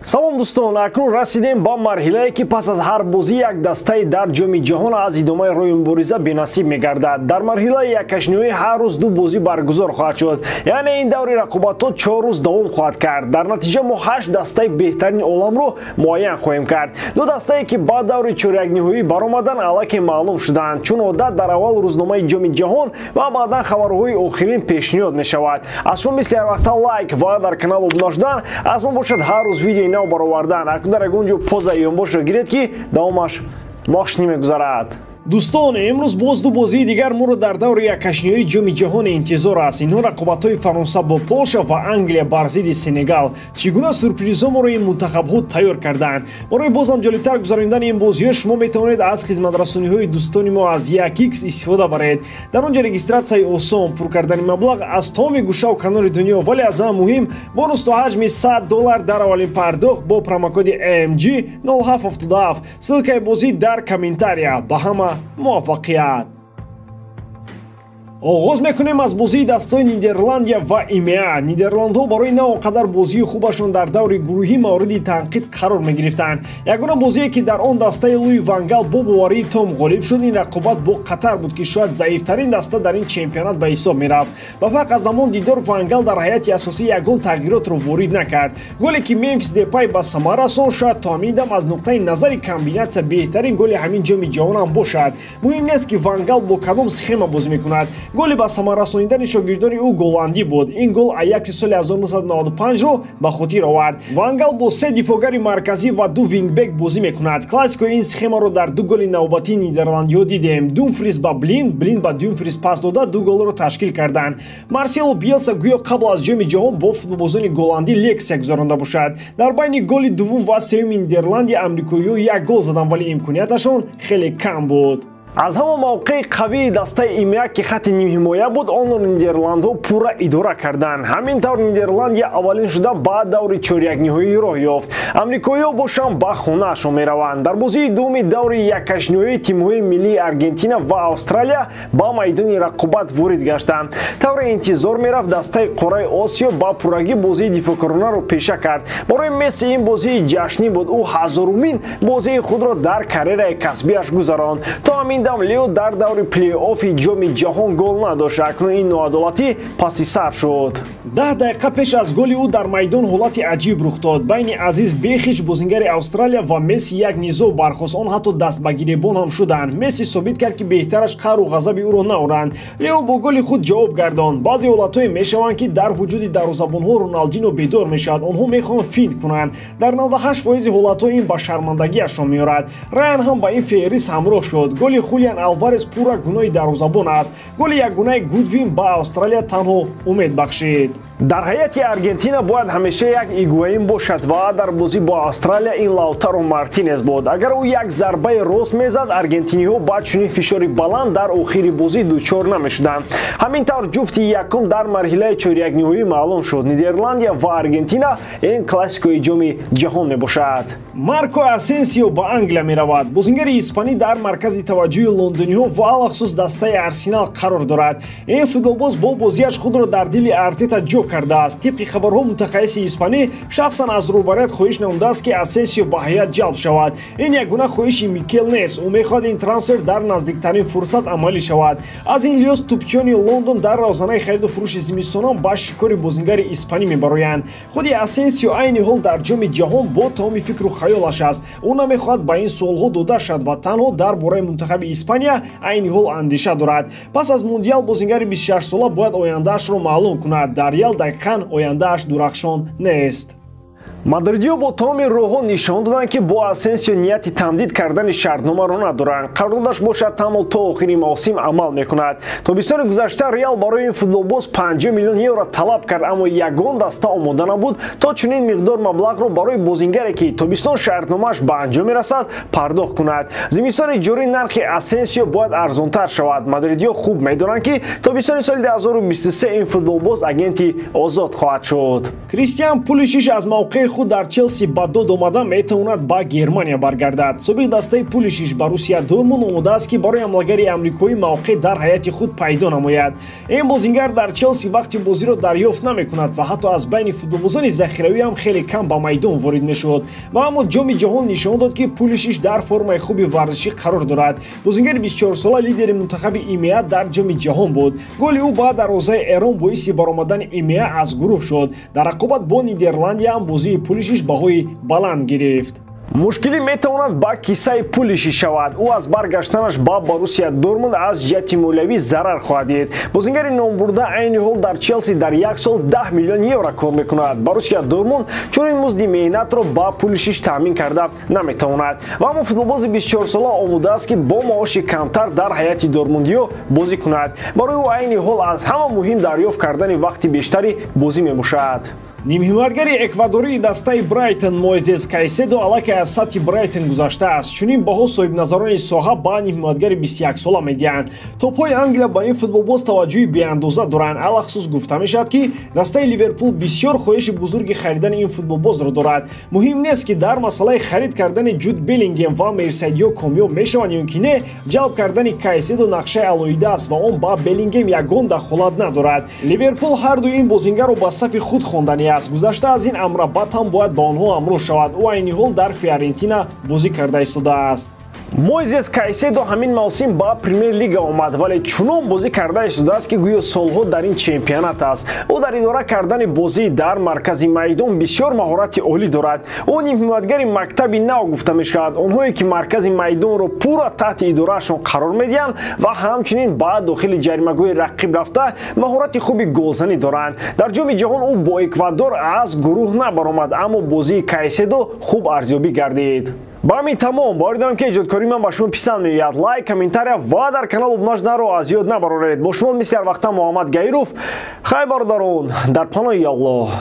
салом дӯстон, акнун расидем ба марҳилае ки пас аз ҳар бозӣ як дастаи дар ҷоми ҷаҳон аз идомаи рӯи мубориза бенасиб мегардад. дар марҳилаи яккашниҳоӣ ҳар рӯз ду бозӣ баргузор хоҳад шуд, яъне ин даври рақобатҳо 4 рӯз давом хоҳад кард. дар натиҷа мо 8 дастаи беҳтарини оламро муайян хоҳем кард. ду дастае ки баъд даври чорякниҳоӣ баромадан аллакай маълум шуданд, чун одат дар аввал рӯзномаи ҷоми ҷаҳон ва баъдан хабарҳои охирин пешниҳод мешавад. аз шумо мисли ҳар вақта лайк ва дар канал обуна шудан, аз мо бошад ҳар рӯз видеои нав баровардан. Акнун дар ягон ҷо поза ёнбошро гиред ки давомаш вақт намегузарад. дӯстон, имрӯз боз ду бозии дигар моро дар даври яккашниҳои ҷоми ҷаҳон интизор аст. инҳо рақобатҳои Фаронса бо Полша ва Англия бар зидди Сенегал. чӣ гуна сюрпризҳо моро ин мунтахабҳо тайёр карданд. барои бозам ҷолибтар гузарондани ин бозиҳо шумо метавонед аз хизматрасониҳои дӯстони мо аз 1x истифода баред. дар он ҷо регистратсияи осон, пур кардани маблағ аз тамоми гӯшаву канори дунё, вале аз ҳам муҳим бонус то ҳаҷми $100 дар аввалин пардохт бо промокоди AMG 0777. ссилкаи бозӣ дар комментария. ба ҳама موفقیت. оғоз мекунем аз бозии дастаи Нидерландия ва ИМЕА. нидерландҳо барои на он қадар бозии хубашон дар даври гурӯҳӣ мавриди танқид қарор мегирифтанд. ягона бозие ки дар он дастаи Луи ван Гал бо боварии том ғолиб шуд, ин рақобат бо Қатар буд ки шояд заифтарин даста дар ин чемпионат ба ҳисоб мерафт. ба фарқ аз замон дидор ван Гал дар ҳайати асосӣ ягон тағйиротро ворид накард. голе ки Мемфис Депай ба самар расон шояд то ҳамин дам аз нуқтаи назари комбинатсия беҳтарин голи ҳамин ҷоми ҷаҳонам бошад. муҳим нест ки ван Гал бо кадом схема бозӣ мекунад. голи ба самар расониндани шогирдони ӯ голландӣ буд. ин гол Аякси соли 1995-ро ба хотир овард. ван Гал бо се дифогари марказӣ ва ду вингбек бозӣ мекунад. классикои ин схемаро дар ду голи навбатии нидерландиҳо дидем. Думфрис ба Блинд ба Думфрис пас дода ду голро ташкил карданд. Марсело Биелса гӯё қабл аз ҷоми ҷаҳон бо футболбозони голландӣ лексия гузаронда бошад. дар байни голи дуввум ва сеюми Нидерландия амрикоиҳо як гол заданд, вале имконияташон хеле кам буд. аз ҳамон мавқеи қавии дастаи ИМЕА ки хатти нимҳимоя буд, онро нидерландҳо пурра идора карданд. ҳамин тавр Нидерландия аввалин шуда баъд даври чорякниҳоӣ роҳ ёфт. амрикоиҳо бошанд ба хонаашон мераванд. дар бозии дуввуми даври яккашниҳоӣ тимҳои миллии Аргентина ва Австралия ба майдони рақобат ворид гаштанд. тавре интизор мерафт дастаи қораи Осиё ба пуррагӣ бозии дифоъкоронаро пеша кард. барои Месси ин бозии ҷашнӣ буд. ӯ ҳазорумин бозии худро дар карьераи касбиаш гузаронд. то ҳамин дам Лео дар даври плей-оффи ҷоми ҷаҳон гол надошт. акнун ин ноадолатӣ паси сар шуд. 10 дақиқа пеш аз голи ӯ дар майдон ҳолати аҷиб рух дод. байни Азиз Бехич бозингари Австралия ва Месси як низоъ бархост. он ҳатто даст ба гиребон ҳам шуданд. Месси собит кард ки беҳтараш қару ғазаби ӯро наоранд. Лео бо голи худ ҷавоб гардонд. баъзе ҳолатҳое мешаванд ки дар вуҷуди дарвозабонҳо Роналдино бедор мешавад. онҳо мехоҳанд финт кунанд. дар 98% ҳолатҳо ин ба шармандагиашон меорад. Раян ҳам ба ин феҳрист ҳамроҳ шуд. голи Хулиан Алварес пурра гуноҳи дарвозабон аст. голи якгунаи Гудвин ба Австралия танҳо умед бахшид. дар ҳайати Аргентина бояд ҳамеша як Игуаин бошад ва дар бозӣ бо Австралия ин Лаутаро Мартинес буд. агар ӯ як зарбаи рост мезад, аргентиниҳо ба чунин фишори баланд дар охири бозӣ дучор намешуданд. ҳамин тавр ҷуфти якум дар марҳилаи чорякниҳоӣ маълум шуд. Нидерландия ва Аргентина ин классикои ҷоми ҷаҳон мебошад. Марко Асенсио ба Англия меравад. бозингари испанӣ дар маркази таваҷҷӯҳи лондониҳо ва алахсус дастаи Арсенал қарор дорад. ин футболбоз бо бозиаш худро дар дили Артета ҷо кардааст. тибқи хабарҳо мутахассиси испанӣ шахсан аз рӯбарият хоҳиш намудааст ки Асенсио ба ҳайат ҷалб шавад. ин ягона хоҳиши Микел нест. ӯ мехоҳад ин трансфер дар наздиктарин фурсат амалӣ шавад. аз ин лиҳоз тӯбчиёни Лондон дар равзанаи хариду фурӯши зимистонан ба шикори бозингари испанӣ мебароянд. худи Асенсио айни ҳол дар ҷоми ҷаҳон бо тамоми фикру хаёлаш аст. ӯ намехоҳад ба ин суолҳо дода шавад ва танҳо дар бораи мунтахаби Испания айни ҳол андеша дорад. пас аз мундиал бозингари 26 сола бояд ояндаашро маълум кунад. дар ял дақиқан ояндааш дурахшон нест. мадридиҳо бо тамоми роҳҳо нишон доданд ки бо Асенсио нияти тамдид кардани шартномаро надоранд. қарордодаш бошад таҳмол то охири мавсим амал мекунад. тобистони гузашта Реал барои ин футболбоз 50 миллион евро талаб кард, аммо ягон даста омода набуд то чунин миқдор маблағро барои бозингаре ки тобистон шартномааш ба анҷом мерасад пардохт кунад. зимистони ҷорӣ нархи Асенсио бояд арзонтар шавад. мадридиҳо хуб медонанд ки тобистони соли 2023 ин футболбоз агенти озод хоҳад шуд. Кристиан Пулишич аз мавқеи худ дар Челси ба дод омада метавонад ба Германия баргардад. Собиқ дастаи Пулишич ба Русия Дормунд омадааст ки барои амлагари амрикоӣ мавқеъ дар ҳайати худ пайдо намояд. Ин бозингар дар Челси вақти бозиро дарёфт намекунад ва ҳатто аз байни футболбозони захиравӣ ҳам хеле кам ба майдон ворид мешуд. ва аммо ҷоми ҷаҳон нишон дод ки Пулишич дар формаи хуби варзишӣ қарор дорад. Бозингари 24-сола лидери мунтахаби ИМЕА дар ҷоми ҷаҳон буд. голи ӯ ба дарвозаи Эрон боиси баромадани ИМЕА аз гурӯҳ шуд. дар рақобат бо Нидерландия ҳам бозии Пулишич баҳои баланд гирифт. мушкилӣ метавонад ба киссаи Пулишич шавад. ӯ аз баргаштанаш ба Боруссия Дормунд аз ҷиҳати молиявӣ зарар хоҳад дид. бозингари номбурда айни ҳол дар Челси дар як сол 10 миллион евро кор мекунад. Боруссия Дормунд чунин музди меҳнатро ба Пулишич таъмин карда наметавонад. ва аммо футболбози 24-сола омодааст ки бо маоши камтар дар ҳайати дормундиё бозӣ кунад. барои ӯ айни ҳол аз ҳама муҳим дарёфт кардани вақти бештари бозӣ мебошад. нимҳиматгари эквадории дастаи Брайтон Мойзес Кайседо аллакай аз сатҳи Брайтон гузаштааст. чунин баҳо соҳибназарони соҳа ба нимҳиматгари 21-сола медиҳанд. топҳои Англия ба ин футболбоз таваҷҷӯҳи беандоза доранд. алахсус гуфта мешавад ки дастаи Ливерпул бисёр хоҳиши бузурги харидани ин футболбозро дорад. муҳим нест ки дар масъалаи харид кардани Ҷуд Беллингем ва Мерсайдиё комёб мешаванд ё ки не. ҷалб кардани Кайседо нақшаи алоҳида аст ва он ба Беллингем ягон дахолат надорад. Ливерпул ҳарду ин бозингарро ба сафи худ хондани гузашта аз ин амрабад ҳам бояд ба онҳо ҳамроҳ шавад. ӯ айни ҳол дар Фиорентина бозӣ карда истодааст. Мойзес Кайседо ҳамин мавсим ба Премер Лига омад, вале чунон бозӣ карда истодааст ки гӯё солҳо дар ин чемпионат аст. ӯ дар идора кардани бозӣ дар маркази майдон бисёр маҳорати олӣ дорад. ӯ нимҳиматгари мактаби нав гуфта мешавад. онҳое ки маркази майдонро пурра таҳти идораашон қарор медиҳанд ва ҳамчунин ба дохили ҷаримагоҳи рақиб рафта маҳорати хуби голзанӣ доранд. дар ҷоми ҷаҳон ӯ бо Эквадор аз гурӯҳ набаромад, аммо бозии Кайседо хуб арзёбӣ гардид. ба ҳамин тамом бовар дорам ки эҷодкории ман ба шумо писанд меояд. лайк, комментария ва дар канал обунашдаро аз ёд набароред. бо шумо мисли ҳар вақта Муҳаммад Гаиров. хай бародарон, дар паноҳи Аллоҳ.